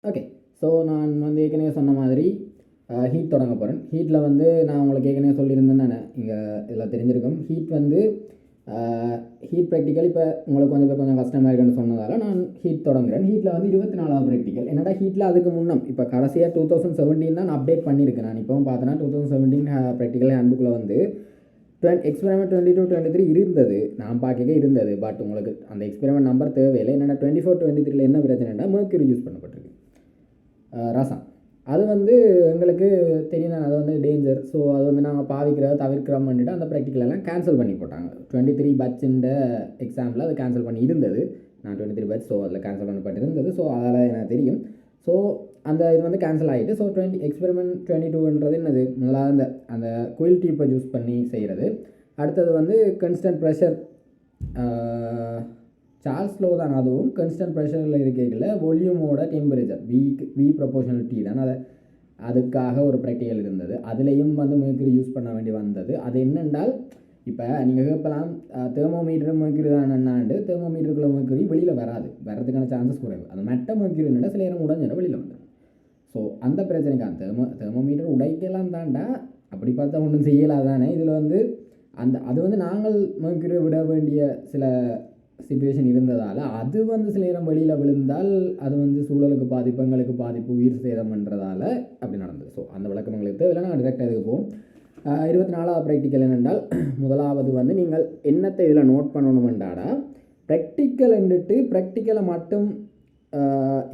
Okay. So நான் வந்து ஏற்கனவே சொன்ன மாதிரி ஹீட் தொடங்க போகிறேன். ஹீட்டில் வந்து நான் உங்களுக்கு ஏற்கனவே சொல்லியிருந்தேன் தானே, இங்கே இதில் தெரிஞ்சிருக்கும். ஹீட் வந்து ஹீட் ப்ராக்டிக்கல் இப்போ உங்களுக்கு கொஞ்சம் கஷ்டமாக இருக்குன்னு சொன்னதால் நான் ஹீட் தொடங்குறேன். ஹீட்டில் வந்து 24வது ப்ராக்டிக்கல். என்னடா ஹீட்டில் அதுக்கு முன்னம் இப்போ கடைசியாக 2017 தான் நான் அப்டேட் பண்ணியிருக்கேன். நான் இப்போவும் பார்த்தேன்னா 2017 ப்ராக்டிக்கல் ஹேண்ட்புக்கில் வந்து எக்ஸ்பெரிமெண்ட் 22-23 இருந்தது, நான் பார்க்க இருந்தது. பட் உங்களுக்கு அந்த எக்ஸ்பெரிமெண்ட் நம்பர் தேவையில்லை. என்னென்னா 24-23 என்ன பிரச்சனைனா மெர்க்குரி யூஸ் பண்ணப்பட்டிருக்கு, ரசம். அது வந்து எங்களுக்கு தெரியும், அது வந்து டேஞ்சர். ஸோ அது வந்து நாங்கள் பாவிக்கிறத தவிர்க்கிறோம் பண்ணிவிட்டு அந்த ப்ராக்டிக்கலெல்லாம் கேன்சல் பண்ணி போட்டாங்க. 23 பேட்சின்ற எக்ஸாமில் அது கேன்சல் பண்ணி இருந்தது. நான் 23 பேட்ச், ஸோ அதில் கேன்சல் பண்ணப்பட்டு இருந்தது. ஸோ அதால் எனக்கு தெரியும். ஸோ அந்த இது வந்து கேன்சல் ஆகிட்டு. ஸோ எக்ஸ்பெரிமெண்ட் 22ன்றது என்னது, முதலாக அந்த குயில் டியூப்பை யூஸ் பண்ணி செய்கிறது. அடுத்தது வந்து கன்ஸ்டன்ட் ப்ரெஷர், சார்ல்ஸ் லோ தான், அதுவும் கன்ஸ்டன்ட் ப்ரெஷரில் இருக்கல வால்யூமோட டெம்பரேச்சர் வி ப்ரொபோஷனல் டி தான். அதுக்காக ஒரு ப்ராக்டிக்கல் இருந்தது. அதுலேயும் வந்து மெர்க்குரி யூஸ் பண்ண வேண்டி வந்தது. அது என்னென்றால், இப்போ நீங்கள் கேட்கலாம் தெர்மோமீட்டர் மெர்க்குரி தான் என்னாண்டு. தெர்மோமீட்டருக்குள்ள மெர்க்குரி வெளியில் வர்றதுக்கான சான்சஸ் குறைவு. அது மெட்ட மெர்க்குரி என்னென்னா சில நேரம் உடஞ்சிட வெளியில் வந்துடும். ஸோ அந்த பிரச்சனைக்கான தெர்மோமீட்டர் உடைக்கலாம் தாண்டா, அப்படி பார்த்தா ஒன்றும் செய்யலாதானே. இதில் வந்து அது வந்து நாங்கள் மெர்க்குரி விட வேண்டிய சில சிச்சுவேஷன் இருந்ததால் அது வந்து சில நேரம் வெளியில் விழுந்தால் அது வந்து சூழலுக்கு பாதிப்பு, எங்களுக்கு பாதிப்பு, உயிர் சேதம்ன்றதால அப்படி நடந்தது. ஸோ அந்த விளக்கம் எங்களுக்கு தேவையில்லை. நாங்கள் டிரெக்டாக இதுக்கு போவோம். 24வது ப்ராக்டிக்கல் என்னென்றால், முதலாவது வந்து நீங்கள் என்னத்தை இதில் நோட் பண்ணணுமென்றாடா, ப்ராக்டிக்கல் என்றுட்டு ப்ராக்டிக்கலை மட்டும்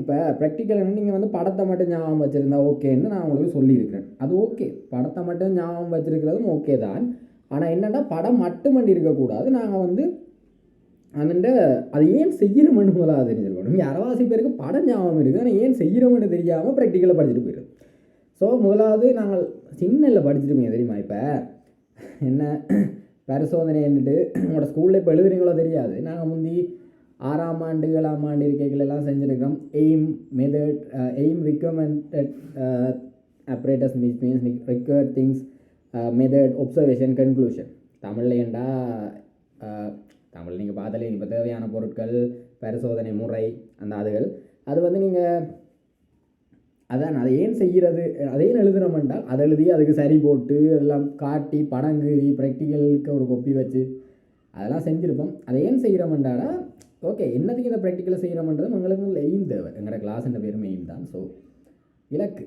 இப்போ ப்ராக்டிக்கல் நீங்கள் வந்து படத்தை மட்டும் ஞாபகம் வச்சுருந்தா ஓகேன்னு நான் உங்களுக்கு சொல்லியிருக்கிறேன். அது ஓகே, படத்தை மட்டும் ஞாபகம் வச்சுருக்கிறதும் ஓகே தான். ஆனால் என்னென்னா படம் மட்டும் பண்ணி இருக்கக்கூடாது. நாங்கள் வந்து அது ஏன் செய்கிறோம்னு முதலாக தெரிஞ்சிருக்கணும். இங்கே அரவாசி பேருக்கு படம் ஞாபகம் இருக்குது, ஆனால் ஏன் செய்கிறோம்னு தெரியாமல் ப்ராக்டிக்கலை படிச்சுட்டு போயிடும். ஸோ முதலாவது நாங்கள் சின்னல படிச்சுட்டுமே தெரியுமா, இப்போ என்ன பரிசோதனை என்னட்டு உங்களோட ஸ்கூலில் இப்போ எழுதுறீங்களோ தெரியாது. நாங்கள் முந்தி 6ஆம் ஆண்டு 7ஆம் ஆண்டு இருக்கைகளெல்லாம் செஞ்சுருக்கிறோம். Aim requirements operators means required things, method, observation, conclusion. தமிழ்லேண்டா தமிழ் நீங்கள் பார்த்தாலே இப்போ தேவையான பொருட்கள், பரிசோதனை முறை, அந்த அது வந்து நீங்கள் அதான் அதை ஏன் செய்கிறது, அதை ஏன் எழுதுகிறோம்ன்றால் அதை எழுதி அதுக்கு சரி போட்டு எல்லாம் காட்டி படங்கீறி ப்ராக்டிக்கலுக்கு ஒரு கொப்பி வச்சு அதெல்லாம் செஞ்சுருப்போம். அதை ஏன் செய்கிறோம்ன்றாடா, ஓகே என்னத்துக்கு இந்த ப்ராக்டிக்கலை செய்கிறோம்ன்றது எங்களுக்கு எய்ம் தேவை. எங்களோட கிளாஸ்ன்ற பேரும் எய்ம் தான். ஸோ இலக்கு.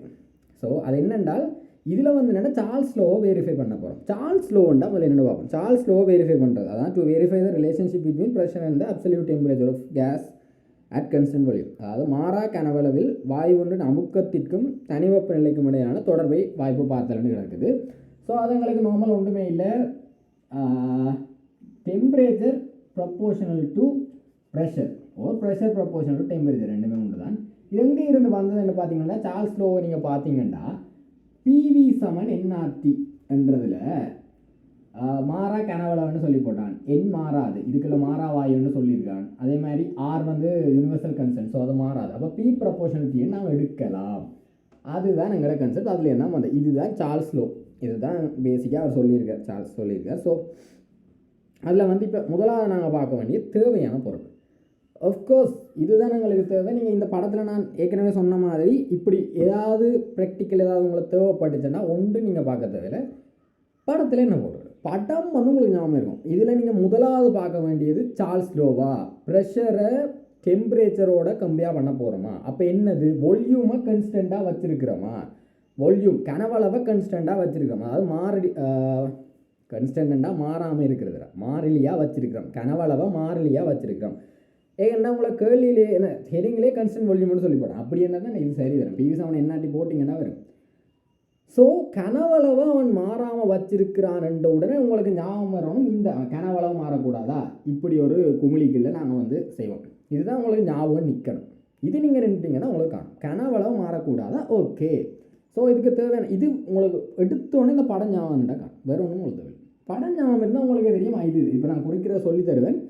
ஸோ அது என்னென்றால் இதில் வந்து என்னென்னா சார்ல்ஸ் லோவை வெரிஃபை பண்ண போகிறோம். சார்ல்ஸ் லோண்டா முதல்ல என்ன பார்ப்போம். சார்ல்ஸ் லோவை வெரிஃபை பண்ணுறது, அதான் to verify the relationship between pressure and the absolute temperature of gas at constant volume. அதாவது மாறா கனவளவில் வாயு ஒன்றின் அமுக்கத்திற்கும் தனிவெப்ப நிலைக்கும் இடையான தொடர்பை வாய்ப்பு பார்த்தலன்னு கிடக்குது. ஸோ அது எங்களுக்கு நார்மல் ஒன்றுமே இல்லை. Temperature proportional to pressure or pressure proportional to temperature ரெண்டுமே ஒன்று தான். எங்கே இருந்து வந்ததுன்னு பார்த்தீங்கன்னா, சார்ல்ஸ் லோவை நீங்கள் பார்த்தீங்கன்னா பிவி சமன் என்ஆர்டி என்றதில் மாறா கனவளவுன்னு சொல்லி போட்டான். என் மாறாது, இதுக்குள்ள மாறா வாயுன்னு சொல்லியிருக்கான். அதே மாதிரி ஆர் வந்து யூனிவர்சல் கன்செப்ட், ஸோ அது மாறாது. அப்போ பி ப்ரொபோர்ஷனலிட்டியை நாம் எடுக்கலாம். அதுதான் எங்களோட கன்செப்ட். அதில் என்ன வந்து இதுதான் சார்ல்ஸ் லோ. இதுதான் பேசிக்காக அவர் சொல்லியிருக்கார், சார்ல்ஸ் சொல்லியிருக்கார். ஸோ அதில் வந்து இப்போ முதலாவது நாங்கள் பார்க்க வேண்டிய தேவையான பொருள், ஆஃப்கோர்ஸ் இதுதான் எங்களுக்கு தேவை. நீங்கள் இந்த படத்தில் நான் ஏற்கனவே சொன்ன மாதிரி இப்படி ஏதாவது ப்ராக்டிக்கல் ஏதாவது உங்களுக்கு தேவைப்பட்டுச்சுன்னா ஒன்று நீங்கள் பார்க்க தேவையில்லை, படத்தில் என்ன போடுறது, படம் வந்து உங்களுக்கு ஞாபகம் இருக்கும். இதில் நீங்கள் முதலாவது பார்க்க வேண்டியது சார்ல்ஸ் லோவா, ப்ரெஷரை டெம்பரேச்சரோட கம்பேர் பண்ண போகிறோமா, அப்போ என்னது வால்யூமை கன்ஸ்டண்ட்டாக வச்சுருக்கிறோமா, வால்யூம் கனவளவை கன்ஸ்டண்ட்டாக வச்சுருக்கிறோமா, அதாவது கன்ஸ்டண்ட்டாக மாறாமல் இருக்கிறது, மாறிலியாக வச்சுருக்கிறோம், கனவளவை மாறிலியாக வச்சுருக்கிறோம். ஏன்னா உங்களை கேள்வியிலே என்ன ஹெரிங்லே கன்ஸ்டன்ட் வால்யூம்னு சொல்லி போட்டான். அப்படி என்ன தான் இது சரி வரும். பிவி அவன் என்னாட்டி போட்டிங்கன்னா வரும். ஸோ கனவளவை அவன் மாறாமல் வச்சிருக்கிறான்ன்ற உடனே உங்களுக்கு ஞாபகம் வரணும், இந்த கனவளவு மாறக்கூடாதா, இப்படி ஒரு குமிழிக்குள்ள நாங்கள் வந்து செய்வோம். இதுதான் உங்களுக்கு ஞாபகம் நிற்கணும். இது நீங்கள் நின்றுட்டீங்கன்னா உங்களுக்கு காணும், கனவளவு மாறக்கூடாதா, ஓகே. ஸோ இதுக்கு தேவையான இது உங்களுக்கு எடுத்தோடனே இந்த படம் ஞாபகம் இருந்தால் காணும், வேறு ஒன்றும் உங்களுக்கு தேவை. படம் ஞாபகம் இருந்தால் உங்களுக்கு தெரியும் இது இப்போ நான் குறிக்கிற சொல்லி தருவேன்.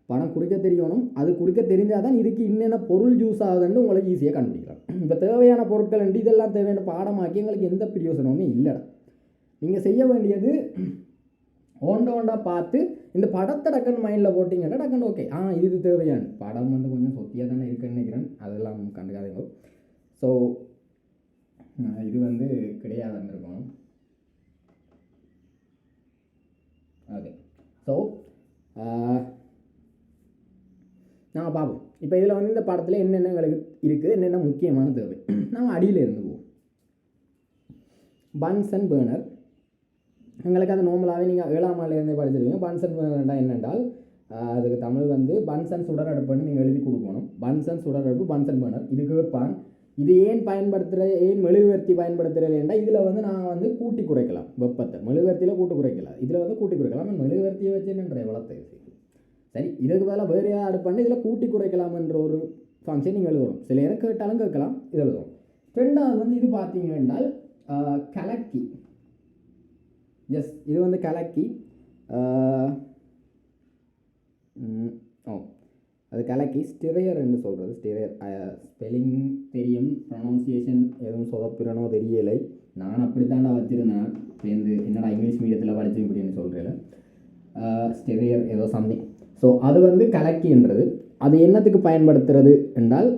படம் குறிக்க தெரியணும், அது குறிக்க தெரிஞ்சால் தான் இதுக்கு என்னென்ன பொருள் யூஸ் ஆகுதுன்னு உங்களுக்கு ஈஸியாக கண்டுபிடிக்கலாம். இப்போ தேவையான பொருட்கள் அண்டு இதெல்லாம் தேவையான பாடமாக்கி எங்களுக்கு எந்த பிரயோசனமுமே இல்லைடா. நீங்கள் செய்ய வேண்டியது ஒண்டா பார்த்து இந்த படத்தை டக்குன்னு மைண்டில் போட்டிங்கன்னா டக்குன்னு ஓகே இது தேவையான படம் வந்து கொஞ்சம் சொத்தியாக தானே இருக்குன்னு நினைக்கிறேன், அதெல்லாம் கண்டுக்காதீங்க. ஸோ இது வந்து கிடையாது வந்திருக்கணும். ஓகே, ஸோ நாங்கள் பார்ப்போம். இப்போ இதில் வந்து இந்த படத்தில் என்னென்ன எங்களுக்கு இருக்குது, என்னென்ன முக்கியமான தேவை. நாங்கள் அடியில் இருந்து போவோம். பன்சன் பேர்னர், எங்களுக்கு அது நார்மலாகவே நீங்கள் 7ஆம் ஆண்டுலேருந்தே படிச்சிருக்கீங்க. பன்சன் பேர்னர்டா என்னென்றால் அதுக்கு தமிழ் வந்து பன்சன் சுடரடுப்புன்னு நீங்கள் எழுதி கொடுக்கணும். பன்சன் சுடரடுப்பு, பன்சன் பேர்னர். இது கேட்பான். இது ஏன் பயன்படுத்துகிற, ஏன் மெழுகுவர்த்தி பயன்படுத்துகிறேன்டா, இதில் வந்து நாங்கள் வந்து கூட்டி குறைக்கலாம் வெப்பத்தை. மெழுகுவர்த்தியில் கூட்டு குறைக்கலாம், இதில் வந்து கூட்டி குறைக்கலாம். மெழுகுவர்த்தியை வச்சு என்னன்ற வளர்த்தை சரி, இதுக்கு பதிலாக வேறு ஏதாவது அடுப்பாண்டு இதில் கூட்டி குறைக்கலாம் என்ற ஒரு ஃபங்க்ஷன் நீங்கள் எழுதணும். சில நேரம் கேட்டாலும் கேட்கலாம், இது எழுதணும். ரெண்டாவது வந்து இது பார்த்தீங்க என்றால் கலக்கி. எஸ், இது வந்து கலக்கி. அது கலக்கி ஸ்டிரையர் என்று சொல்கிறது. ஸ்டிரையர் ஸ்பெல்லிங் தெரியும், ப்ரொனவுன்சியேஷன் எதுவும் சொதப்பிடனோ தெரியலை. நான் அப்படி தாண்டா வச்சுருந்தேன். சேர்ந்து என்னடா இங்கிலீஷ் மீடியத்தில் படிச்சு இப்படின்னு சொல்கிறேன். ஸ்டிரையர் ஏதோ சம்திங். ஸோ அது வந்து கலக்கின்றது. அது என்னத்துக்கு பயன்படுத்துறது என்றால்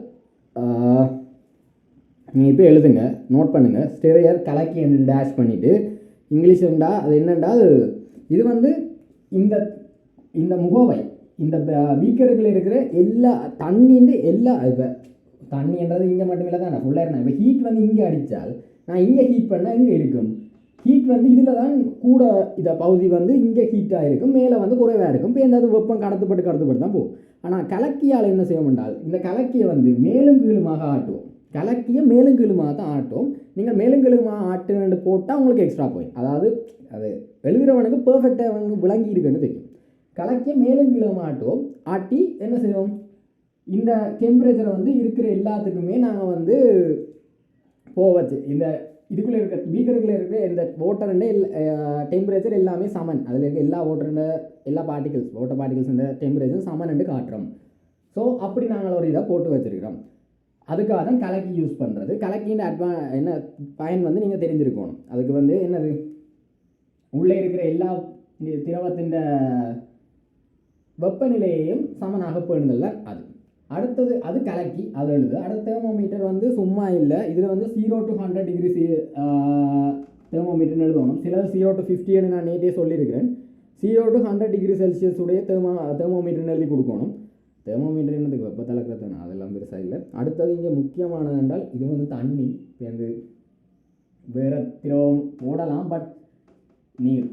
நீங்கள் இப்போ எழுதுங்க, நோட் பண்ணுங்கள். ஸ்டிரையர் கலக்கி என்று டேஷ் பண்ணிவிட்டு இங்கிலீஷ் என்றால் அது என்னென்றால் இது வந்து இந்த இந்த முகவை, இந்த பீக்கருக்குள்ள இருக்கிற எல்லா தண்ணின்னு எல்லா, இப்போ தண்ணின்றது இங்கே மட்டும் இல்லை தான் ஃபுல்லாக இருந்தால். இப்போ ஹீட் வந்து இங்கே அடித்தால் நான் இங்கே ஹீட் பண்ணால் இங்கே இருக்கும். ஹீட் வந்து இதில் தான் கூட இதை பகுதி வந்து இங்கே ஹீட்டாக இருக்கும், மேலே வந்து குறைவாக இருக்கும். இப்போ எந்த வெப்பம் கடத்தப்பட்டு தான் போகும். ஆனால் கலக்கியால் என்ன செய்ய முடியாது, இந்த கலக்கியை வந்து மேலும் கீழுமாக ஆட்டுவோம். கலக்கியை மேலும் கீழுமாக தான் ஆட்டும். நீங்கள் மேலும் கீழுமாக ஆட்டுன்னு போட்டால் உங்களுக்கு எக்ஸ்ட்ரா போயிடும். அதாவது அது எழுதுகிறவனுக்கு பர்ஃபெக்டாக அவனுக்கு விளங்கி இருக்குன்னு தெரியும். கலக்கியை மேலும் கீழுமாக ஆட்டுவோம். ஆட்டி என்ன செய்வோம், இந்த டெம்பரேச்சரை வந்து இருக்கிற எல்லாத்துக்குமே நாங்கள் வந்து போவச்சு. இந்த இதுக்குள்ளே இருக்க பீக்கருக்குள்ளே இருக்கிற இந்த வாட்டருண்ட டெம்பரேச்சர் எல்லாமே சமன். அதில் இருக்க எல்லா வாட்டருண்ட எல்லா பார்ட்டிகல்ஸ், வாட்டர் பார்ட்டிகல்ஸ் இந்த டெம்பரேச்சர் சமன் காட்டுறோம். ஸோ அப்படி நாங்கள் ஒரு இதாக போட்டு வச்சுருக்கிறோம். அதுக்காக தான் கலக்கி யூஸ் பண்ணுறது. கலக்கின்ற என்ன பயன் வந்து நீங்கள் தெரிஞ்சிருக்கணும். அதுக்கு வந்து என்னது, உள்ளே இருக்கிற எல்லா திரவத்தின் வெப்பநிலையையும் சமனாக பேணுதல் தான் அது. அடுத்தது அது கலக்கி அது எழுது. அடுத்த தெர்மோமீட்டர் வந்து சும்மா இல்லை, இதில் வந்து 0 to 100 டிகிரி தெர்மோமீட்டர்னு எழுதணும். சிலது 0 to 50 நான் நேற்றே சொல்லியிருக்கிறேன். 0 to 100 டிகிரி செல்சியஸ் உடைய தெர்மோமீட்டர்னு எழுதி கொடுக்கணும். தெர்மோமீட்டர் என்னதுக்கு வெப்பத்தில் இருக்கிறது, அதெல்லாம் பெருசாக இல்லை. அடுத்தது இங்கே முக்கியமானது என்றால் இது வந்து தண்ணி. வந்து வேறு திரவம் போடலாம், பட் நீர்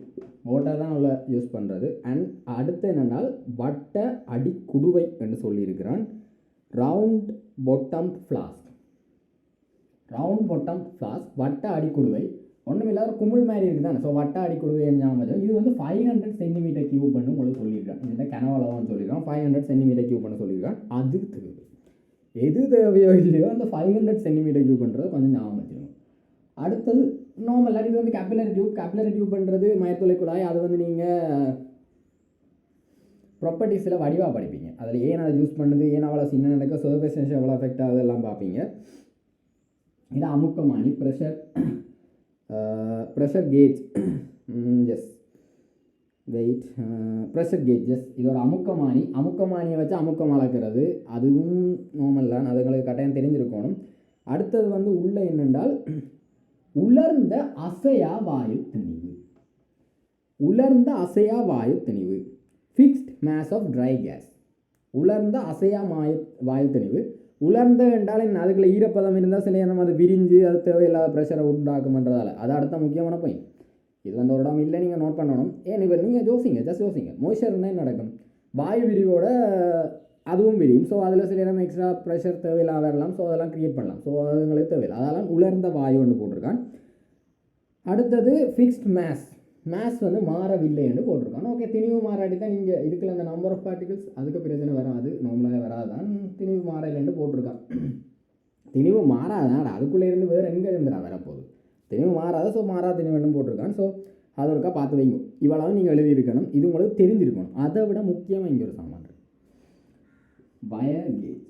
வாட்டர் தான் உள்ள யூஸ் பண்ணுறது. அண்ட் அடுத்து என்னென்னால் வட்ட அடிக்குடுவை என்று சொல்லியிருக்கிறான். Round bottom flask. Round bottom flask, வட்ட அடிக்குடுவை. ஒன்றும் இல்லாத குமிழ் மாதிரி இருக்குது தானே. ஸோ வட்ட அடிக்குடுவை ஞாபகம். இது வந்து 500 சென்டிமீட்டர் கியூப் பண்ணு உங்களுக்கு சொல்லியிருக்கான். இந்த கனவளவான்னு சொல்லியிருக்கான். 500 சென்டிமீட்டர் கியூப் பண்ண சொல்லியிருக்கான். அது தேவை, எது தேவையோ இல்லையோ அந்த 500 சென்டிமீட்டர் கியூப் பண்ணுறது கொஞ்சம் ஞாபகம் வச்சுக்கணும். அடுத்தது நார்மல், இது வந்து கேபிலரி டியூப். கேபிலரி டியூப் பண்ணுறது மயத்துளை குழாய். அது வந்து நீங்கள் ப்ராப்பர்ட்டிஸில் வடிவாக படிப்பீங்க. அதில் ஏன் அதை யூஸ் பண்ணுது, ஏன் அவ்வளோ சின்ன நடக்க, சர்ஃபேஸ் டென்ஷன் எவ்வளோ எஃபெக்ட் ஆகுது எல்லாம் பார்ப்பீங்க. இது அமுக்கமானி, pressure gauge. Yes wait, pressure gauge. Yes, இது ஒரு அமுக்கமானி. அமுக்கமானியை வச்சு அமுக்கம் அளக்கிறது, அதுவும் நார்மல் தான். அதுங்களுக்கு கட்டாயம் தெரிஞ்சிருக்கணும். அடுத்தது வந்து உள்ள என்னென்றால் உலர்ந்த அசையா வாயு திணிவு. உலர்ந்த அசையா வாயு திணிவு, fixed mass of dry gas. உலர்ந்த அசையா வாயு திணிவு. உலர்ந்த என்றால் என்ன, அதுக்குள்ள ஈரப்பதம் இருந்தால் சில நேரம் அது விரிஞ்சு அது தேவையில்லாத ப்ரெஷரை உண்டாக்கும்ன்றதால அது அடுத்த முக்கியமான பாயிண்ட். இது வந்து ஒரு இடம் இல்லை, நீங்கள் நோட் பண்ணணும். ஏன் இப்போ நீங்கள் யோசிங்க, ஜஸ்ட் யோசிங்க. மோய்ஸ்சர் இருந்தால் என்ன நடக்கும், வாயு விரிவோட அதுவும் விரியும். ஸோ அதில் சில நேரம் எக்ஸ்ட்ரா ப்ரெஷர் தேவையில்லாத வரலாம். ஸோ அதெல்லாம் க்ரியேட் பண்ணலாம். ஸோ அதுங்களுக்கு தேவையில்லை. அதெல்லாம் உலர்ந்த வாயு ஒன்று போட்டிருக்கான். அடுத்தது ஃபிக்ஸ்ட் மேஸ். மேஸ் வந்து மாறவில்லை என்று போட்டிருக்கான். ஓகே, திணிவு மாறாடி தான் நீங்கள் இதுக்குள்ள அந்த நம்பர் ஆஃப் பார்ட்டிகல்ஸ் அதுக்கு பிரச்சனை வராது, நார்மலாக வராதான். திணிவு மாறலைன்னு போட்டிருக்கான். திணிவு மாறாதான், அதுக்குள்ளே இருந்து வேறு எங்கே இருந்துடா வரப்போகுது. திணிவு மாறாத, ஸோ மாறா திணிவுன்னு போட்டிருக்கான். ஸோ அதை ஒருக்கா பார்த்து வைங்க. இவ்வளவு நீங்கள் எழுதியிருக்கணும். இது உங்களுக்கு தெரிஞ்சிருக்கணும். அதை விட முக்கியமாக இங்கே ஒரு சாமான் வயர்கேஜ்.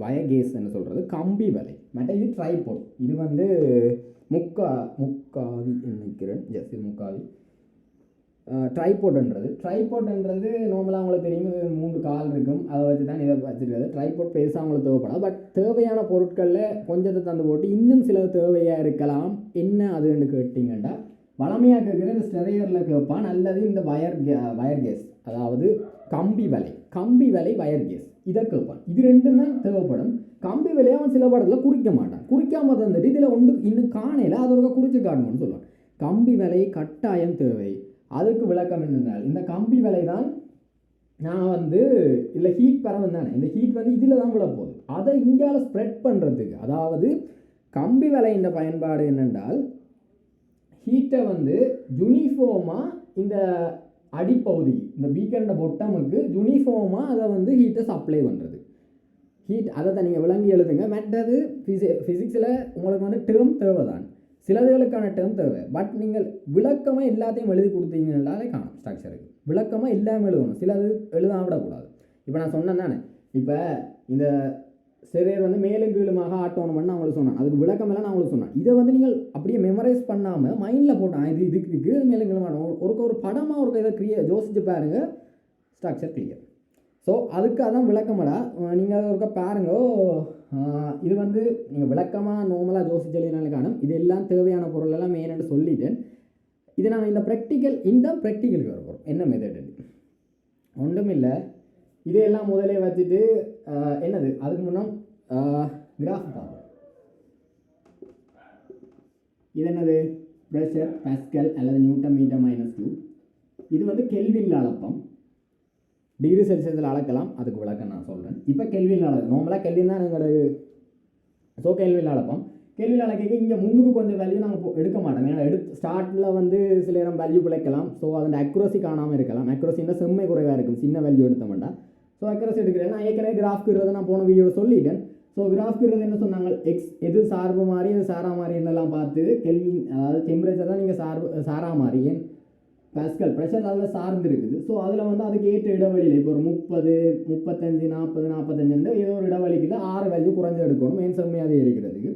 வயர்கேஸ் என்ன சொல்கிறது, கம்பி வலை. மற்ற இது ட்ரைபோட். இது வந்து முக்காவி நினைக்கிறேன். எஸ், இது முக்காவி. ட்ரைபோர்ட்ன்றது நார்மலாக அவங்களுக்கு தெரியும், இது 3 கால் இருக்கும், அதை வச்சு தான் இதை வச்சுருக்காது. ட்ரைபோர்ட் பெருசாக அவங்களுக்கு தேவைப்படாது. பட் தேவையான பொருட்களில் கொஞ்சத்தை தந்து போட்டு இன்னும் சில தேவையாக இருக்கலாம். என்ன அதுன்னு கேட்டிங்கன்னா, வளமையாக கேட்குற இந்த ஸ்டெரையரில் கேட்பான், அல்லது இந்த வயர் கேஸ், அதாவது கம்பி வலை வயர் கேஸ், இதை கேட்பான். இது ரெண்டும் தான் தேவைப்படும். கம்பி வலையை அவன் சில படத்தில் குறிக்க மாட்டான். குறிக்காமல் தந்துட்டு இதில் ஒன்று இன்னும் காணையில் அதோட குறித்து காட்டணும்னு சொல்லுவான். கம்பி வலை கட்டாயம் தேவை. அதுக்கு விளக்கம் என்னென்னால், இந்த கம்பி வலை தான் நான் வந்து இல்லை ஹீட் பரவன் தானே, இந்த ஹீட் வந்து இதில் தான் விழப்போகுது. அதை இங்கால ஸ்ப்ரெட் பண்ணுறதுக்கு, அதாவது கம்பி வலையின் பயன்பாடு என்னென்றால், ஹீட்டை வந்து யூனிஃபார்மாக இந்த அடிப்பகுதி, இந்த பீக்கர்ன்ற பொட்டமுக்கு யூனிஃபார்மாக அதை வந்து ஹீட்டை சப்ளை பண்ணுறது. ஹீட் அதை தான் நீங்கள் விளங்கி எழுதுங்க. மற்றது ஃபிசிக்ஸில் உங்களுக்கு வந்து டேர்ம் தேவை தான், சிலதுகளுக்கான டேர்ம் தேவை. பட் நீங்கள் விளக்கமாக எல்லாத்தையும் எழுதி கொடுத்தீங்கன்னாலே காணும். ஸ்ட்ரக்சருக்கு விளக்கமாக எல்லாமே எழுதணும், சிலது எழுதாம விடக்கூடாது. இப்போ நான் சொன்னேன் தானே, இப்போ இந்த சிறையர் வந்து மேலும் கீழுமாக ஆட்டோணும்னு நான் உங்களுக்கு சொன்னேன். அதுக்கு விளக்கமெல்லாம் நான் உங்களுக்கு சொன்னேன். இதை வந்து நீங்கள் அப்படியே மெமரைஸ் பண்ணாமல் மைண்டில் போட்டான், இதுக்கு மேலும் கீழுமான ஒரு படமாக ஒரு இதை யோசிச்சு பாருங்கள், ஸ்ட்ரக்சர் கிளியர். ஸோ அதுக்கு அதான் விளக்கமாடா, நீங்கள் அதை ஒருக்க பாருங்க. இது வந்து நீங்கள் விளக்கமாக நார்மலாக யோசிச்சலினால காணும். இது எல்லாம் தேவையான பொருள் எல்லாம் மெயின்னு சொல்லிட்டேன். இது நாங்கள் இந்த ப்ராக்டிக்கலுக்கு வரப்போம். என்ன மெத்தட் ஒன்றும் இல்லை, இதையெல்லாம் முதலே வச்சுட்டு என்னது அதுக்கு முன்னாடி கிராஃப் பார்ப்போம். இது என்னது, ப்ரெஷர் பாஸ்கல் அல்லது நியூட்டன் மீட்டர் -2. இது வந்து கெல்வினில் அளப்பம், டிகிரி செல்சியஸில் அளக்கலாம். அதுக்கு விளக்கம் நான் சொல்கிறேன். இப்போ கெல்வினில் அளக்கும், நார்மலாக கெல்வின் தான் எங்களோட. ஸோ கெல்வினில் அளப்போம். கேள்வியில் அளக்க இங்கே முன்னுக்கு கொஞ்சம் வேல்யூ நாங்கள் எடுக்க மாட்டோம். ஏன்னா ஸ்டார்ட்டில் வந்து சில நேரம் வேல்யூ பிழைக்கலாம். ஸோ அதோட அக்யூரசி காணாமல் இருக்கலாம். அக்யூரசின்னா செம்மை குறைவாக இருக்கும் சின்ன வேல்யூ எடுத்த மாட்டேன். ஸோ அக்யூரசி எடுக்கிறேன். நான் ஏற்கனவே கிராஃப்க்குறதை நான் போன வீடியோவில் சொல்லிட்டேன். ஸோ கிராஃப்க்குறது என்ன சொன்னாங்க, எது சார்பு மாதிரி எது சாரா மாதிரி என்னெல்லாம் பார்த்து கெல்வின், அதாவது டெம்பரேச்சர் தான் நீங்கள் சாரா மாதிரி, ஏன் பாஸ்கல் ப்ரெஷர் அதில் சார்ந்து இருக்குது. ஸோ அதில் வந்து அதுக்கு ஏற்ற இடைவெளியில் இப்போ ஒரு 30, 35, 40, 45 ஏதோ ஒரு இடைவெளிக்கு 6 வேல்யூ குறைஞ்சு எடுக்கணும். ஏன் செம்மையாக இருக்கிறதுக்கு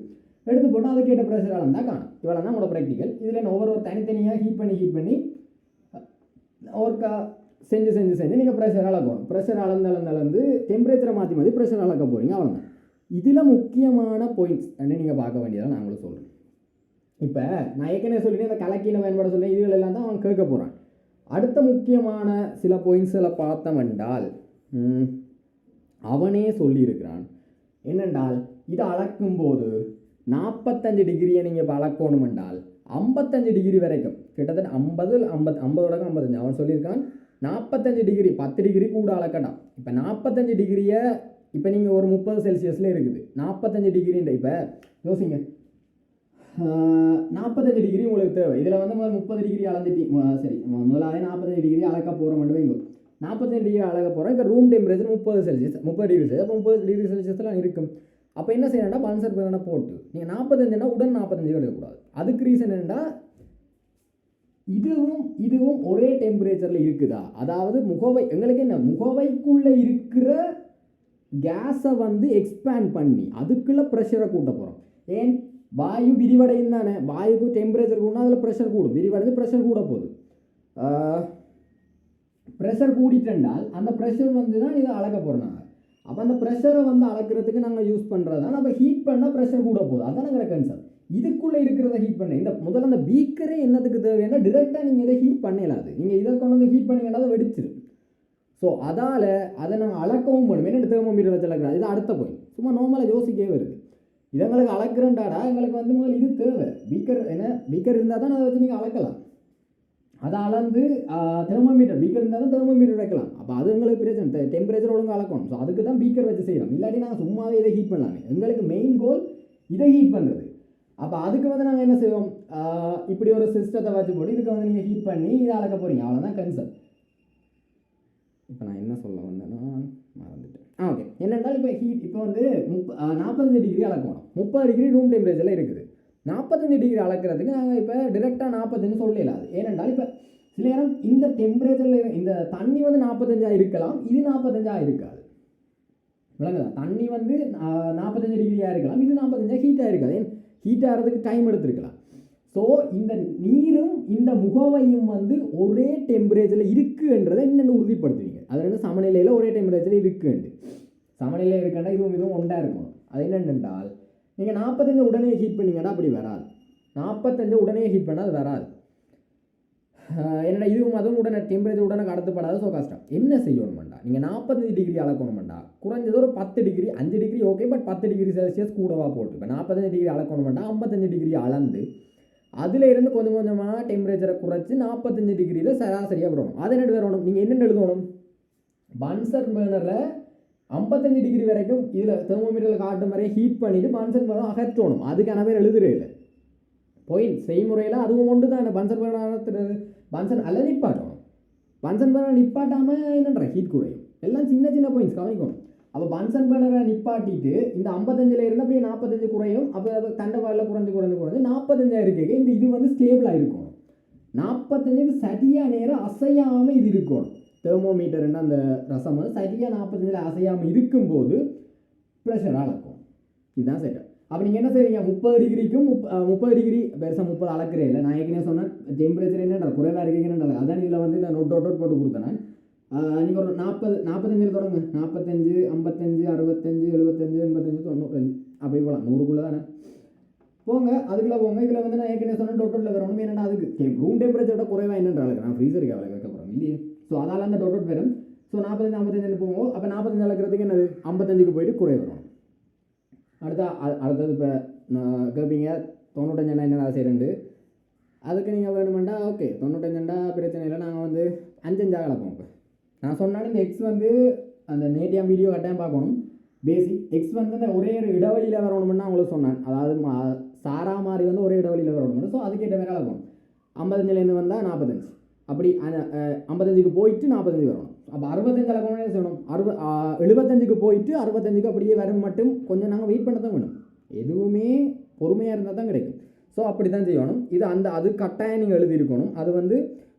எடுத்து போட்டால் அதுக்கேற்ற ப்ரெஷர் அளந்தால் காணும். இவ்வளோ தான் உங்களோட ப்ராக்டிக்கல். இதில் ஒவ்வொரு தனித்தனியாக ஹீட் பண்ணி ஒர்க்கா செஞ்சு நீங்கள் ப்ரெஷர் அளக்கணும். ப்ரெஷர் அளந்து டெம்பரேச்சரை மாற்றி ப்ரெஷர் அளக்க போகிறீங்க. அவ்வளோதான். இதில் முக்கியமான பாயிண்ட்ஸ் நீங்கள் பார்க்க வேண்டியதான் நான் உங்களுக்கு சொல்கிறேன். இப்போ நான் ஏற்கனவே சொல்லிட்டேன், இந்த கலக்கியில் பயன்பட சொல்கிறேன். இதுகள் எல்லாம் தான் அவன் கேட்க போகிறான். அடுத்த முக்கியமான சில பாயிண்ட்ஸில் பார்த்தோம் என்றால், அவனே சொல்லியிருக்கிறான் என்னென்றால், இதை அளக்கும்போது 45 டிகிரியை நீங்கள் இப்போ அளக்கணும் என்றால் 55 டிகிரி வரைக்கும், கிட்டத்தட்ட 50 55 அவன் சொல்லியிருக்கான். 45 டிகிரி 10 டிகிரி கூட அளக்கட்டான். இப்போ 45 டிகிரியை இப்போ நீங்கள் ஒரு 30 செல்சியஸில் இருக்குது 45 டிகிரின்ற, இப்போ யோசிங்க, 45 டிகிரி உங்களுக்கு தேவை. இதில் வந்து முதல் 30 டிகிரி அளந்துட்டீங்க. சரி, முதலாவது 45 டிகிரி அளக்க போகிறோம் மட்டும் வைங்க. 45 டிகிரி அளக்க போகிறோம். இப்போ room temperature 30 Celsius, 30 degree Celsius. அப்போ 30 டிகிரி செல்சியஸ்லாம் இருக்கும். அப்போ என்ன செய்யணும்னா, பல்சர் பேனா போட்டு நீங்கள் 45னா உடன் 45 எடுக்கக்கூடாது. அதுக்கு ரீசன் என்னென்னா, இதுவும் ஒரே டெம்பரேச்சரில் இருக்குதா, அதாவது எங்களுக்கு என்ன, முகவைக்குள்ளே இருக்கிற கேஸை வந்து எக்ஸ்பேண்ட் பண்ணி அதுக்குள்ளே ப்ரெஷரை கூட்ட போகிறோம். ஏன், வாயு விரிவடையும் தானே, வாயுக்கு டெம்பரேச்சர் கூடனா அதில் ப்ரெஷர் கூடும், விரிவடைந்து ப்ரெஷர் கூட போகுது. ப்ரெஷர் கூடிட்டென்றால் அந்த ப்ரெஷர் வந்து தான் இதை அளக்க போகிறோம் நாங்கள். அப்போ அந்த ப்ரெஷரை வந்து அளக்கிறதுக்கு நாங்கள் யூஸ் பண்ணுறது தான். நம்ம ஹீட் பண்ணால் ப்ரெஷர் கூட போகுது, அதுதான் நாங்கள் கன்சர்ன். இதுக்குள்ளே இருக்கிறத ஹீட் பண்ண இந்த முதல்ல அந்த பீக்கரே என்னத்துக்கு தேவைன்னா, டிரெக்டாக நீங்கள் இதை ஹீட் பண்ணிடலாது. நீங்கள் இதை கொண்டு வந்து ஹீட் பண்ணிங்கன்னா அதை வெடிச்சிடும். ஸோ அதால் அதை நாங்கள் அளக்கவும் பண்ணுவோம். என்ன தெர்மோமீட்டர் வச்சு அளக்கிறது, இது அடுத்த பாயிண்ட். சும்மா நார்மலாக யோசிக்கவே வருது. இது எங்களுக்கு அளக்குறேன்டாடா, எங்களுக்கு வந்து முதல்ல இது தேவை. பீக்கர் இருந்தால் தான் அதை வச்சு நீங்கள் அளக்கலாம். அதை அளந்து தெர்மோமீட்டர், பீக்கர் இருந்தால் தான் தெர்மோமீட்டர் வைக்கலாம். அப்போ அது எங்களுக்கு பிரச்சனை, டெம்பரேச்சர் ஒழுங்காக அளக்கணும். ஸோ அதுக்கு தான் பீக்கர் வச்சு செய்யணும். இல்லாட்டி நாங்கள் சும்மாவே இதை ஹீட் பண்ணலாமே. எங்களுக்கு மெயின் கோல் இதை ஹீட் பண்ணுறது. அப்போ அதுக்கு வந்து நாங்கள் என்ன செய்வோம், இப்படி ஒரு சிஸ்டத்தை வச்சு போட்டு இதுக்கு வந்து நீங்கள் ஹீட் பண்ணி இதை அளக்க போகிறீங்க. அவ்வளோதான் கன்செப்ட். இப்போ நான் என்ன சொல்ல வந்தேன்னா மறந்துட்டேன். ஓகே, என்னென்றால் இப்போ ஹீட் இப்போ வந்து 45 டிகிரி அளக்கணும். 30 டிகிரி ரூம் டெம்பரேச்சரில் இருக்குது. 45 டிகிரி அளக்கிறதுக்கு நாங்கள் இப்போ டிரெக்டாக 45 சொல்லலாது. ஏனென்றால் இப்போ சில நேரம் இந்த டெம்பரேச்சரில் இந்த தண்ணி வந்து 45 இருக்கலாம், இது 45 இருக்காது. விளங்குதா? தண்ணி வந்து 45 டிகிரியாக இருக்கலாம், இது 45 ஹீட்டாக இருக்காது. ஏன், ஹீட் ஆகிறதுக்கு டைம் எடுத்துருக்கலாம். ஸோ இந்த நீரும் இந்த முகவையும் வந்து ஒரே டெம்பரேச்சரில் இருக்குன்றதை என்னென்னு உறுதிப்படுத்துவீங்க. அது வந்து சமநிலையில் ஒரே டெம்பரேச்சரில் இருக்குண்டு. சமநிலையில் இருக்கண்டா இதுவும் ஒன்றா இருக்கணும். அது என்னென்றால் நீங்கள் 45 உடனே ஹீட் பண்ணிங்கன்னா அப்படி வராது. 45 உடனே ஹீட் பண்ணால் அது வராது. என்னடா இதுவும் அதுவும் உடனே டெம்பரேச்சர் உடனே கடத்தப்படாது. ஸோ கஷ்டம். என்ன செய்யணும்டா, நீங்கள் 45 டிகிரி அளக்கணும்டா, குறைஞ்சது ஒரு 10 degree, 5 degree okay, but 10 degree Celsius கூடவா போட்டு இப்போ 45 டிகிரி அளக்கணும்டா 55 டிகிரி அளந்து அதில் இருந்து கொஞ்சம் கொஞ்சமாக டெம்பரேச்சரை குறைச்சி 45 டிகிரியில் சராசரியாக விடணும். அது என்ன வரணும், நீங்கள் என்னென்னு எழுதணும், பன்சன் பர்னரில் 55 டிகிரி வரைக்கும் இதில் தெர்மோமீட்டரில் காட்டும் வரையும் ஹீட் பண்ணிவிட்டு பன்சன் பர்னர் அகற்றணும். அதுக்கான பேர் எழுதுறே இல்லை. பாயிண்ட் செய்முறையில் அதுவும் ஒன்று தான். பன்சன் பர்னர் பன்சன் அல்ல நிப்பாட்டணும். பன்சன் பர்னர் நிப்பாட்டாமல் என்னன்ற ஹீட் குறையும். எல்லாம் சின்ன சின்ன பாயிண்ட்ஸ் கவனிக்கணும். அப்போ பன்சன் பர்னரை நிப்பாட்டிட்டு இந்த 55 இருந்து அப்படியே 45 குறையும். அப்போ தண்டவாளில் குறைஞ்சு 45 இருக்கு. இந்த இது வந்து ஸ்டேபிளாக இருக்கணும். 45க்கு சரியாக நேரம் அசையாமல் இது இருக்கணும். தெர்மோமீட்டர்னா அந்த ரசம் வந்து சரியாக 45 அசையாமல் இருக்கும்போது ப்ரெஷராக அளக்கும். இதுதான் செட். அப்போ நீங்கள் என்ன செய்வீங்க, 30 டிகிரிக்கும் 30 டிகிரி பெருசாக 30 அளக்கிறே இல்லை. நான் ஏற்கனவே சொன்னேன் டெம்பரேச்சர் என்னென்ன குறைவாக இருக்கீங்கன்னு. அதான் இதில் வந்து நான் நோட் போட்டு கொடுத்தேன். நீங்கள் ஒரு 45 தொடங்க. 45, 55, 65, 75, 85, 95 அப்படி போகலாம். 100க்குள்ளே தானே போங்க. அதுக்குள்ளே போங்க. இதில் வந்து நான் ஏற்கனவே சொன்னேன் டோட்டலில் வரணும். என்னென்னா அதுக்கு ரூம் டெம்பரேச்சரோட குறைவாக என்னென்ற அளவுக்கு நான் ஃப்ரீசருக்கு அவ்வளோ வைக்க போகிறோம் இல்லையே. ஸோ அதால் அந்த டோட்டல் வரும். ஸோ 45, 55 போவோம். அப்போ 45 அளக்கிறதுக்கு என்னது 55க்கு போயிட்டு குறை வரும். அடுத்தது இப்போ கேட்பீங்க 95 என்ன செய்யறது. அதுக்கு நீங்கள் வேணுமெண்டா ஓகே 95 பிரச்சனை இல்லை. நாங்கள் வந்து 5 கலப்போம். இப்போ நான் சொன்னாலும் இந்த எக்ஸ் வந்து அந்த நேட்டியம் வீடியோ கட்டாயம் பார்க்கணும். பேசிக் எக்ஸ் வந்து அந்த ஒரே ஒரு இடைவெளியில் வரணும்னா அவங்களுக்கு சொன்னேன். அதாவது சாரா மாதிரி வந்து ஒரே இடைவெளியில் வரணும். ஸோ அதுக்கேற்ற வேலை கலப்போம். 55லேருந்து வந்தால் 45 அப்படி 55க்கு போயிட்டு 45 வரணும். அப்போ 65 அளக்கணும்னே செய்யணும். 75க்கு போயிட்டு 65க்கு அப்படியே வரும் மட்டும் கொஞ்சம் நாங்கள் வெயிட் பண்ண தான் வேணும். எதுவுமே பொறுமையாக இருந்தால் தான் கிடைக்கும். ஸோ அப்படி தான் செய்யணும். இது அது கட்டாயம் நீங்கள் எழுதியிருக்கணும். அது வந்து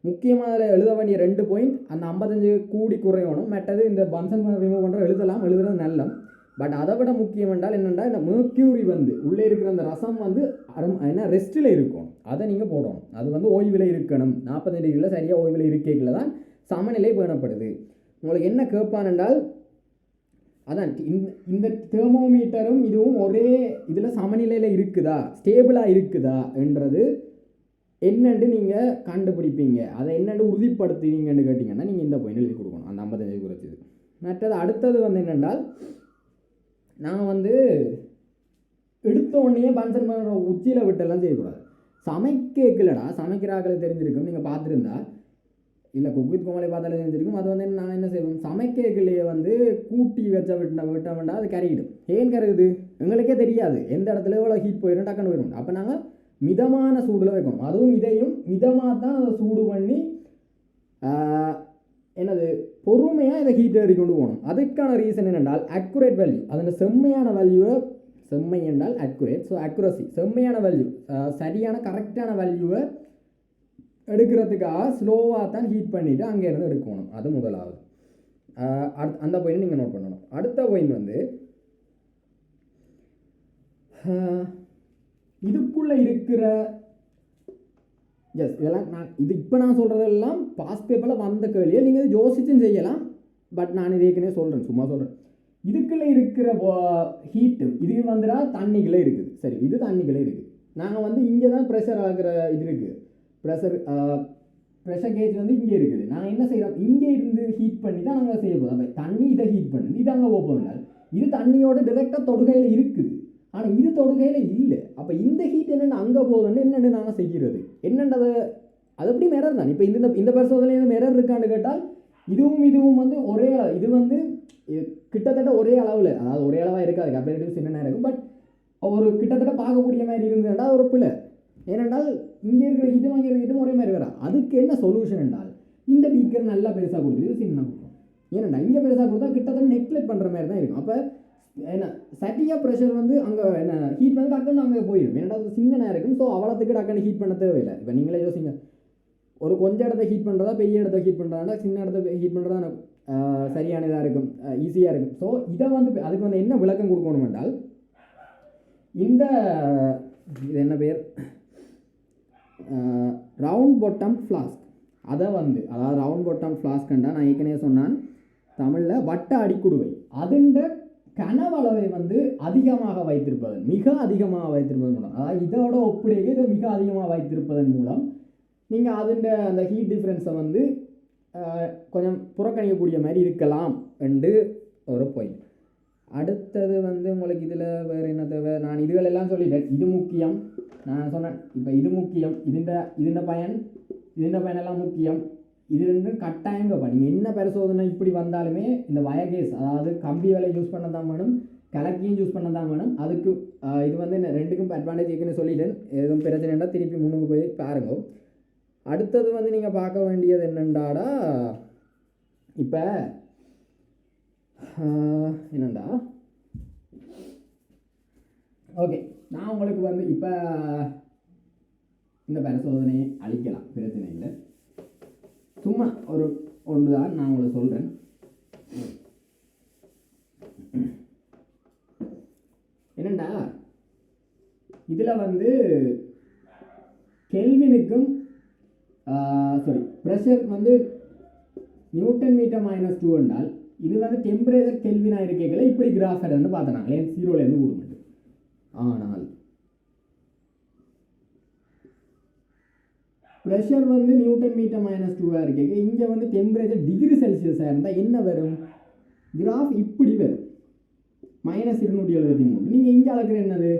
முக்கியமாக அதில் எழுத வேண்டிய 2 பாயிண்ட், அந்த 55 கூடி குறையணும். மற்றது இந்த பன்சன் ரிமூவ் பண்ணுற எழுதுறது நல்ல. பட் அதை விட முக்கியம் என்றால் என்னென்னா இந்த மெர்க்யூரி வந்து உள்ளே இருக்கிற அந்த ரசம் வந்து என்ன ரெஸ்ட்டில் இருக்கும். அதை நீங்கள் போடணும். அது வந்து ஓய்வில் இருக்கணும். 45 டிகிரியில் சரியாக ஓய்வில் இருக்கையில் தான் சமநிலை பேணப்படுது. உங்களுக்கு என்ன கேட்பான் என்றால் அதான் இந்த தெர்மோமீட்டரும் இதுவும் ஒரே இதில் சமநிலையில் இருக்குதா, ஸ்டேபிளாக இருக்குதா என்றது என்னென்று நீங்கள் கண்டுபிடிப்பீங்க. அதை என்னென்று உறுதிப்படுத்துவீங்கன்னு கேட்டிங்கன்னா நீங்கள் இந்த பாயிண்ட் எழுதி கொடுக்கணும். அந்த 55 குறைச்சது. மற்றது அடுத்தது வந்து என்னென்றால் நாங்கள் வந்து எடுத்த உடனே பன்சன் பண்ணுற உச்சியில் விட்டெல்லாம் செய்யக்கூடாது. சமைக்கலடா, சமைக்கிறாக்களுக்கு தெரிஞ்சிருக்கும். நீங்கள் பார்த்துருந்தா இல்லை குக் வித் கோமலை பார்த்தாலே தெரிஞ்சிருக்கும். அது வந்து நான் என்ன செய்வோம், சமைக்கலையே வந்து கூட்டி விட்டோம்னா அது கறிக்கிடும். ஏன் கருகுது எங்களுக்கே தெரியாது. எந்த இடத்துல எவ்வளோ ஹீட் போயிடும் டக்குன்னு போயிடும். அப்போ நாங்கள் மிதமான சூடில் வைக்கணும். அதுவும் இதையும் மிதமாக தான் அதை சூடு பண்ணி என்னது பொறுமையாக இதை ஹீட் ஏறி கொண்டு போகணும். அதுக்கான ரீசன் என்னென்றால் அக்குரேட் வேல்யூ, அதோட செம்மையான வேல்யூவை, செம்மை என்றால் அக்குரேட், ஸோ அக்குரசி செம்மையான வேல்யூ, சரியான கரெக்டான வேல்யூவை எடுக்கிறதுக்காக ஸ்லோவாக தான் ஹீட் பண்ணிவிட்டு அங்கேருந்து எடுக்கணும். அது முதலாவது. அந்த பாயிண்ட் நீங்கள் நோட் பண்ணணும். அடுத்த பாயிண்ட் வந்து இதுக்குள்ளே இருக்கிற இதெல்லாம் நான் சொல்கிறதெல்லாம் பாஸ்ட் பேப்பரில் வந்த கேள்வியை நீங்கள் யோசிச்சும் செய்யலாம். பட் நான் இது ஏற்கனவே சொல்கிறேன், சும்மா சொல்கிறேன். இதுக்குள்ளே இருக்கிற ஹீட்டு இது வந்துடா தண்ணிக்குள்ளே இருக்குது. சரி, இது தண்ணிக்குள்ளே இருக்குது. நாங்கள் வந்து இங்கே தான் ப்ரெஷர் ஆகிற இது இருக்குது. ப்ரெஷர் கேஜ் வந்து இங்கே இருக்குது. நாங்கள் என்ன செய்கிறோம், இங்கே இருந்து ஹீட் பண்ணி தான் நாங்கள் செய்ய போகிறோம். அப்போ தண்ணி இதை ஹீட் பண்ணுது, இது அங்கே ஓப்பன். இது தண்ணியோட டிரெக்டாக தொடுகையில் இருக்குது. ஆனால் இது தொடுகையில் இல்லை. அப்போ இந்த ஹீட் என்னென்னு அங்கே போகுதுன்னு என்னென்னு நாங்கள் செய்கிறது என்னென்றது அது எப்படி மிரர் தான். இப்போ இந்த பரிசோதனையில் மிரர் இருக்கான்னு கேட்டால் இதுவும் வந்து ஒரே இது வந்து கிட்டத்தட்ட ஒரே அளவில், அதாவது ஒரே அளவாக இருக்காது, கம்பேரிட்டிவ் சின்ன இருக்கும். பட் ஒரு கிட்டத்தட்ட பார்க்கக்கூடிய மாதிரி இருந்ததுன்னா ஒரு பிள்ளை. ஏனென்றால் இங்கே இருக்கிற ஹீட்டும் அங்கே இருக்கிற ஹீட்டும் ஒரே மாதிரி வரா. அதுக்கு என்ன சொல்யூஷன் என்றால் இந்த பீக்கர் நல்லா பெருசாக கொடுத்துட்டு சின்ன கொடுக்கும். ஏனெண்டா இங்கே பெருசாக கொடுத்தா கிட்டத்தட்ட நெக்லெக்ட் பண்ணுற மாதிரி தான் இருக்கும். அப்போ என்ன சரியாக ப்ரெஷர் வந்து அங்கே என்ன ஹீட் வந்து டக்குன்னு அங்கே போயிடும். ஏன்னா அது சின்ன இருக்கும். ஸோ அவ்வளோத்துக்கு டக்குன்னு ஹீட் பண்ண தேவையில்லை. இப்போ நீங்களே யோசிங்க, ஒரு கொஞ்சம் இடத்த ஹீட் பண்ணுறதா பெரிய இடத்த ஹீட் பண்ணுறதா சின்ன இடத்த ஹீட் பண்ணுறதா சரியான இதாக இருக்கும், ஈஸியாக இருக்கும். ஸோ இதை வந்து அதுக்கு வந்து என்ன விளக்கம் கொடுக்கணும் என்றால் இந்த இது என்ன பேர் ரவுண்ட் பொட்டம் ஃப்ளாஸ்க் அதை வந்து அதாவது ரவுண்ட் பொட்டம் ஃப்ளாஸ்க்குண்டா நான் ஏற்கனவே சொன்னான் தமிழில் வட்ட அடிக்குடுவை அதுண்ட கனவளவை வந்து அதிகமாக வைத்திருப்பதன் மிக அதிகமாக வைத்திருப்பதன் மூலம் அதாவது இதோட ஒப்பிடையே இதை மிக அதிகமாக வைத்திருப்பதன் மூலம் நீங்கள் அதுண்ட அந்த ஹீட் டிஃப்ரென்ஸை வந்து கொஞ்சம் புறக்கணிக்கக்கூடிய மாதிரி இருக்கலாம் என்று ஒரு பாயிண்ட். அடுத்தது வந்து உங்களுக்கு இதில் வேறு என்ன தேவை, நான் இதுகளெல்லாம் சொல்லிட்டேன். இது முக்கியம், நான் சொன்னேன் இப்போ இது முக்கியம், இதுண்ட பயனெல்லாம் முக்கியம். இது ரெண்டும் கட்டாயங்கப்பா. நீங்கள் என்ன பரிசோதனை இப்படி வந்தாலுமே இந்த வயகேஸ் அதாவது கம்பி வேலை யூஸ் பண்ண தான் வேணும், கலக்கியும் யூஸ் பண்ண தான் வேணும். அதுக்கு இது வந்து ரெண்டுக்கும் அட்வான்டேஜ் இருக்குன்னு சொல்லிட்டேன். எதுவும் பிரச்சனைனா திருப்பி முன்னுக்கு போய் பாருங்க. அடுத்தது வந்து நீங்கள் பார்க்க வேண்டியது என்னண்டாடா, இப்போ என்னண்டா ஓகே நான் உங்களுக்கு வந்து இப்போ இந்த பரிசோதனையை அளிக்கலாம், பிரச்சனை இல்லை. சும்மா ஒரு ஒன்று தான் நான் உங்களுக்கு சொல்கிறேன். என்னண்டா இதில் வந்து கெல்வினுக்கும் ப்ரெஷர் வந்து நியூட்டன் மீட்டர் -2 என்றால் இது வந்து டெம்பரேச்சர் கெல்வினாக இருக்கல இப்படி கிராஃப் வந்து பார்த்தனாங்க 0லேருந்து கூடுமட்டு. ஆனால் ப்ரெஷர் வந்து நியூட்டன் மீட்டர் -2 இருக்கீங்க, இங்கே வந்து டெம்பரேச்சர் டிகிரி செல்சியஸாக இருந்தால் என்ன வரும், கிராஃப் இப்படி வரும் -273. நீங்கள் இங்கே அளக்குற என்னது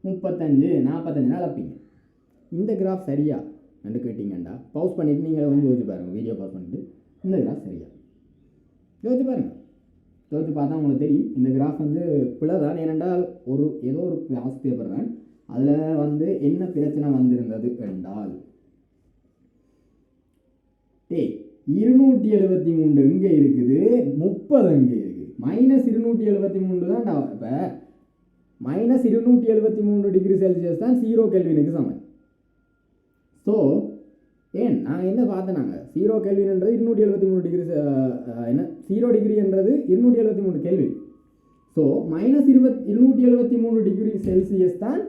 35 45 அளப்பீங்க. இந்த கிராஃப் சரியா என்று கேட்டிங்கண்டா பவுஸ் பண்ணிவிட்டு நீங்கள் வந்து யோசிச்சு பாருங்கள், வீடியோ பாஸ் பண்ணிவிட்டு இந்த கிராஃப் சரியா யோசிச்சு பாருங்கள். யோசிச்சு பார்த்தா உங்களுக்கு தெரியும் இந்த கிராஃப் வந்து பிழை தான். ஏனென்றால் ஏதோ ஒரு கிளாஸ் பேப்பர் தான், அதில் வந்து என்ன பிரச்சனை வந்திருந்தது என்றால் 273 எங்கே இருக்குது, 30 எங்கே இருக்குது, -273 தான்டா. இப்போ -273 டிகிரி செல்சியஸ் தான் 0 கெல்வினுக்கு சமம். ஸோ ஏன் நாங்கள் என்ன பார்த்தோம், நாங்கள் 0 கெல்வின்ன்றது 273 டிகிரி, என்ன 0 டிகிரின்றது 273 கெல்வின். ஸோ -273 டிகிரி செல்சியஸ் தான்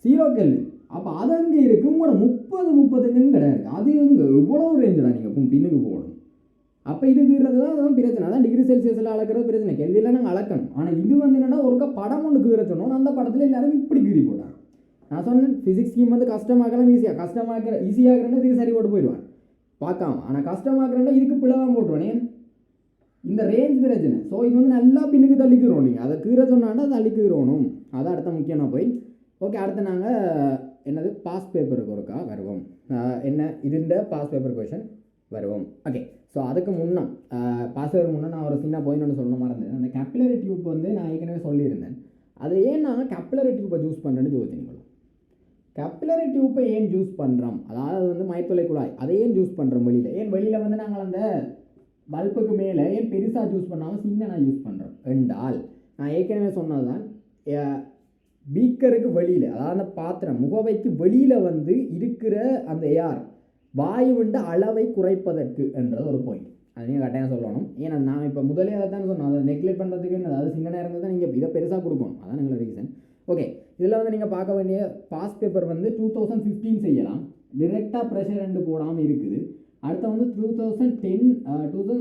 0 கெல்வின். அப்போ அது அங்கே இருக்குது, உங்களோட 30-35 கிடையாது. அது எங்கே இவ்வளோ ரேஞ்சு தான் நீங்கள் பின்னுக்கு போகணும். அப்போ இதுக்குறது தான் அதான் பிரச்சனை. அதான் டிகிரி செல்சியஸில் அளக்கிறது பிரச்சனை, கேள்வியில் நாங்கள் அளக்கணும். ஆனால் இது வந்து என்னென்னா ஒருக்கா படம் ஒன்று கீற சொன்னோம், அந்த படத்தில் எல்லாரும் இப்படி கீறி போட்டாங்க. நான் சொன்னேன் ஃபிசிக்ஸ் ஸ்கீம் வந்து கஷ்டமாக்கலாம் ஈஸியாகிறேன்னா இதுக்கு சரி போட்டு போயிடுவான் பார்க்காம. ஆனால் கஷ்டமாக்குறேன்னா இதுக்கு பிள்ளைதான் போட்டுருவானே, இந்த ரேஞ்ச் பிரச்சனை. ஸோ இது வந்து நல்லா பின்னுக்கு தள்ளிக்கிறோம். நீங்கள் அதை கீற சொன்னாண்டா தள்ளிக்கிறோணும். அதான் அடுத்த முக்கியமாக போய் ஓகே. அடுத்து நாங்கள் என்னது பாஸ் பேப்பருக்கு ஒருக்கா வருவோம். என்ன இதுண்ட பாஸ் பேப்பர் கொஷன் வருவோம். ஓகே. ஸோ அதுக்கு முன்னே பாஸ் பேப்பர் முன்னே நான் ஒரு சின்ன பாயிண்ட் ஒன்று சொல்லணும் மறந்தேன். அந்த கேப்பிலரி டியூப் வந்து நான் ஏற்கனவே சொல்லியிருந்தேன். அது ஏன் நாங்கள் கேப்பிலரி டியூப்பை யூஸ் பண்ணுறேன்னு யோசிச்சிங்களோ, கேப்பிலரி டியூப்பை ஏன் யூஸ் பண்ணுறோம், அதாவது வந்து மைத்துளை குழாய் அதை ஏன் யூஸ் பண்ணுறோம் வெளியில் வந்து நாங்கள் அந்த பல்புக்கு மேலே ஏன் பெருசாக யூஸ் பண்ணாமல் சின்னனாக யூஸ் பண்ணுறோம் என்றால், நான் ஏற்கனவே சொன்னது தான் பீக்கருக்கு வெளியில் அதாவது அந்த பாத்திரம் முகவைக்கு வெளியில் வந்து இருக்கிற அந்த ஏர் வாயுவின் அளவை குறைப்பதற்கு என்றது ஒரு பாயிண்ட். அது நீங்கள் கட்டாயம் சொல்லணும். ஏன்னா நான் இப்போ முதலே அதை தான் சொன்னோம், அதை நெக்லெக்ட் பண்ணுறதுக்கு அதாவது சின்ன நேரம் தான் நீங்கள் இதை பெருசாக கொடுக்கணும். அதான் எங்களோட ரீசன். ஓகே. இதில் வந்து நீங்கள் பார்க்க வேண்டிய பாஸ் பேப்பர் வந்து 2015 செய்யலாம், டிரெக்டாக ப்ரெஷர் ரெண்டு போடாமல் இருக்குது. அடுத்த வந்து 2010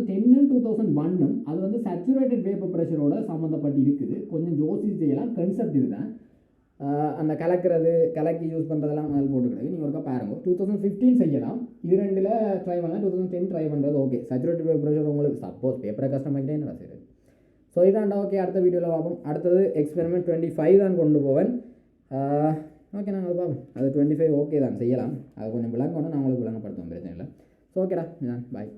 2001 அது வந்து சேச்சுரேட்டட் வேப்பர் ப்ரெஷரோட சம்மந்தப்பட்டு இருக்குது. கொஞ்சம் யோசிச்சு செய்யலாம். கன்செப்ட் இதுதான். அந்த கலக்கி யூஸ் பண்ணுறதெல்லாம் மேலே போட்டுக்கிறது நீங்கள் ஒருக்கா பாருங்க. 2015 செய்யலாம். இது ரெண்டில் ட்ரை பண்ணலாம். 2010 ட்ரை பண்ணுறது ஓகே. சேச்சுரேட்டட் வேப்பர் ப்ரெஷர் உங்களுக்கு சப்போஸ் பேப்பரை கஷ்டமாக்கிட்டே என்ன சரி. ஸோ இதாண்டா ஓகே. அடுத்த வீடியோவில் பார்ப்போம். அடுத்தது எக்ஸ்பெரிமெண்ட் 25 தான் கொண்டு போவேன். ஓகே நாங்கள் அது பார்ப்போம். அது 25 ஓகே தான் செய்யலாம். அது கொஞ்சம் விளங்கணும், நான் உங்களுக்கு விளங்கப்படுத்துவோம், பிரச்சனை இல்லை. ஸோ ஓகேடா, பாய்.